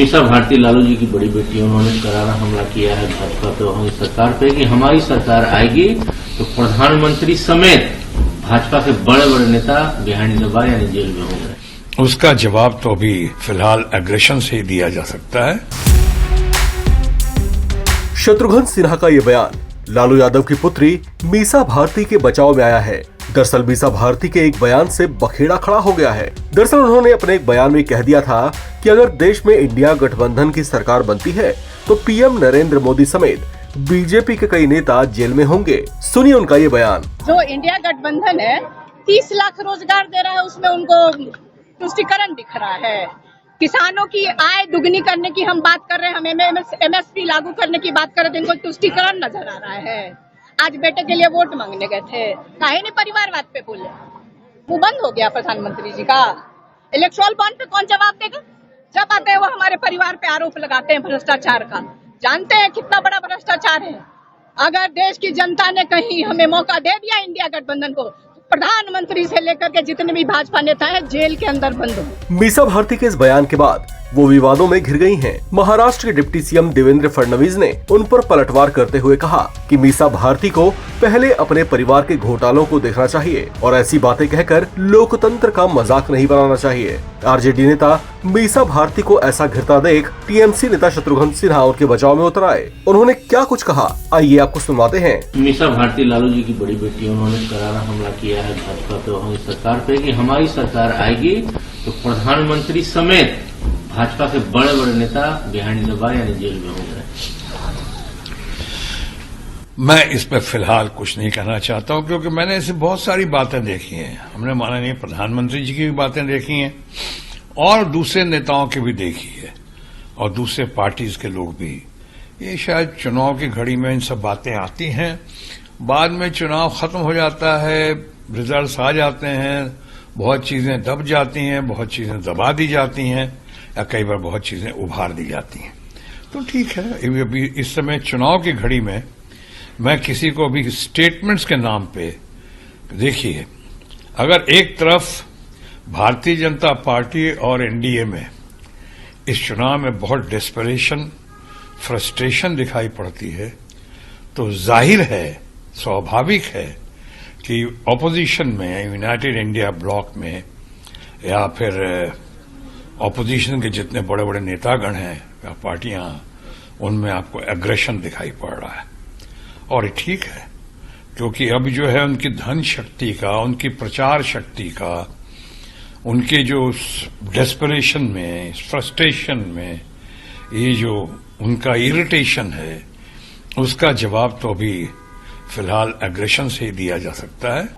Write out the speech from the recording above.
मीसा भारती लालू जी की बड़ी बेटी, उन्होंने करारा हमला किया है भाजपा पे, वहीं सरकार पे कि हमारी सरकार आएगी तो प्रधानमंत्री समेत भाजपा के बड़े बड़े नेता बिहाइंड द बार यानी जेल में होंगे। उसका जवाब तो अभी फिलहाल एग्रेशन से ही दिया जा सकता है। शत्रुघ्न सिन्हा का ये बयान लालू यादव की पुत्री मीसा भारती के बचाव में आया है। दरअसल मीसा भारती के एक बयान से बखेड़ा खड़ा हो गया है। दरअसल उन्होंने अपने एक बयान में कह दिया था कि अगर देश में इंडिया गठबंधन की सरकार बनती है तो पीएम नरेंद्र मोदी समेत बीजेपी के कई नेता जेल में होंगे। सुनिए उनका ये बयान। जो इंडिया गठबंधन है 30 लाख रोजगार दे रहा है, उसमें उनको तुष्टिकरण दिख रहा है। किसानों की आय दुगनी करने की हम बात कर रहे हैं, हम एमएसपी लागू करने की बात कर रहे थे, इनको तुष्टिकरण नजर आ रहा है। आज बेटे के लिए वोट मांगने गए थे, काहे नहीं परिवारवाद पे बोले, वो बंद हो गया प्रधानमंत्री जी का। इलेक्ट्रल बॉन्ड पे कौन जवाब देगा? जब आते हैं वो हमारे परिवार पे आरोप लगाते हैं भ्रष्टाचार का। जानते हैं कितना बड़ा भ्रष्टाचार है। अगर देश की जनता ने कहीं हमें मौका दे दिया इंडिया गठबंधन को, प्रधानमंत्री से लेकर के जितने भी भाजपा नेता हैं जेल के अंदर बंद हो। मीसा भारती के इस बयान के बाद वो विवादों में घिर गई हैं। महाराष्ट्र के डिप्टी सीएम देवेंद्र फडणवीस ने उन पर पलटवार करते हुए कहा कि मीसा भारती को पहले अपने परिवार के घोटालों को देखना चाहिए और ऐसी बातें कहकर लोकतंत्र का मजाक नहीं बनाना चाहिए। आरजेडी नेता मीसा भारती को ऐसा घिरता देख टीएमसी नेता शत्रुघ्न सिन्हा उनके बचाव में उतर आए। उन्होंने क्या कुछ कहा, आइए आपको सुनवाते हैं। मीसा भारती लालू जी की बड़ी बेटी, उन्होंने करारा हमला किया है भाजपा पे, वहीं सरकार पे कि हमारी सरकार आएगी तो प्रधानमंत्री समेत भाजपा के बड़े बड़े नेता बिहाइंड द बार यानी जेल में होंगे। मैं इस पर फिलहाल कुछ नहीं कहना चाहता हूं, क्योंकि मैंने ऐसी बहुत सारी बातें देखी हैं। हमने माननीय प्रधानमंत्री जी की भी बातें देखी हैं और दूसरे नेताओं की भी देखी है और दूसरे पार्टीज के लोग भी। ये शायद चुनाव की घड़ी में इन सब बातें आती हैं, बाद में चुनाव खत्म हो जाता है, रिजल्ट्स आ जाते हैं, बहुत चीजें दब जाती हैं, बहुत चीजें दबा दी जाती हैं या कई बार बहुत चीजें उभार दी जाती हैं। तो ठीक है, अभी इस समय चुनाव की घड़ी में मैं किसी को भी स्टेटमेंट्स के नाम पे, देखिए, अगर एक तरफ भारतीय जनता पार्टी और एनडीए में इस चुनाव में बहुत डेस्परेशन, फ्रस्ट्रेशन दिखाई पड़ती है, तो जाहिर है, स्वाभाविक है कि ऑपोजिशन में, यूनाइटेड इंडिया ब्लॉक में या फिर ऑपोजिशन के जितने बड़े बड़े नेतागण हैं या पार्टियां, उनमें आपको एग्रेशन दिखाई पड़ रहा है। और ठीक है, क्योंकि अब जो है उनकी धन शक्ति का, उनकी प्रचार शक्ति का, उनके जो डेस्परेशन में, फ्रस्ट्रेशन में, ये जो उनका इरिटेशन है, उसका जवाब तो अभी फिलहाल एग्रेशन से ही दिया जा सकता है।